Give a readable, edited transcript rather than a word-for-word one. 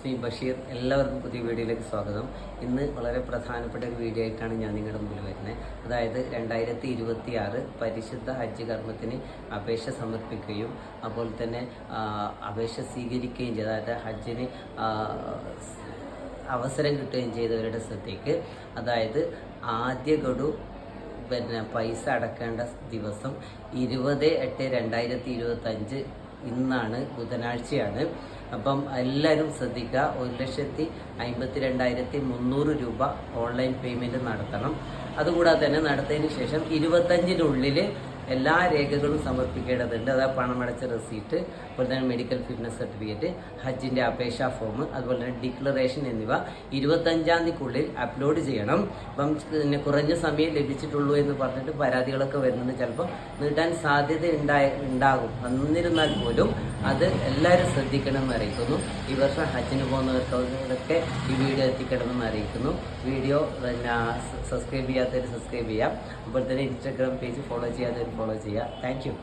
Me Basheer. എല്ലാവർക്കും പുതിയ വീഡിയോയിലേക്ക് സ്വാഗതം. ഇന്ന് വളരെ പ്രധാനപ്പെട്ട ഒരു വീഡിയോ ആയിട്ടാണ് ഞാൻ നിങ്ങളുടെ മുമ്പിൽ വരുന്നത്. അതായത് 2026 പരിശുദ്ധ ഹജ്ജ് കർമ്മത്തിന് അപേക്ഷ സമർപ്പിക്കുകയും അതുപോലെ തന്നെ അപേക്ഷ സ്വീകരിക്കുകയും ചെയ്ത, അതായത് ഹജ്ജിന് അവസരം കിട്ടുകയും ചെയ്തവരുടെ ശ്രദ്ധയ്ക്ക്, അതായത് ആദ്യ ഗഡു പൈസ അടക്കേണ്ട ദിവസം 20/8/2025 ഇന്നാണ്, ബുധനാഴ്ചയാണ്. അപ്പം എല്ലാവരും ശ്രദ്ധിക്കുക. 1,52,300 രൂപ ഓൺലൈൻ പേയ്മെൻറ്റ് നടത്തണം. അതുകൂടാതെ തന്നെ നടത്തിയതിന് ശേഷം 25-നുള്ളിൽ എല്ലാ രേഖകളും സമർപ്പിക്കേണ്ടതുണ്ട്. അതായത് പണമടച്ച റെസീറ്റ്, അതുപോലെ തന്നെ മെഡിക്കൽ ഫിറ്റ്നസ് സർട്ടിഫിക്കറ്റ്, ഹജ്ജിൻ്റെ അപേക്ഷാ ഫോം, അതുപോലെ തന്നെ ഡിക്ലറേഷൻ എന്നിവ 25-ാം തീയതിക്കുള്ളിൽ അപ്ലോഡ് ചെയ്യണം. അപ്പം പിന്നെ കുറഞ്ഞ സമയം ലഭിച്ചിട്ടുള്ളൂ എന്ന് പറഞ്ഞിട്ട് പരാതികളൊക്കെ വരുന്നത് ചിലപ്പോൾ നീട്ടാൻ സാധ്യത ഉണ്ടാകും. എന്നിരുന്നാൽ പോലും അത് എല്ലാവരും ശ്രദ്ധിക്കണമെന്ന് അറിയിക്കുന്നു. ഈ വർഷം ഹജ്ജിന് പോകുന്നവർക്കൊക്കെ ഈ വീഡിയോ എത്തിക്കണമെന്ന് അറിയിക്കുന്നു. വീഡിയോ പിന്നെ സബ്സ്ക്രൈബ് ചെയ്യാത്തവർ സബ്സ്ക്രൈബ് ചെയ്യാം. അതുപോലെ തന്നെ ഇൻസ്റ്റാഗ്രാം പേജ് ഫോളോ ചെയ്യാത്തവർ ഫോളോ ചെയ്യുക. Thank you.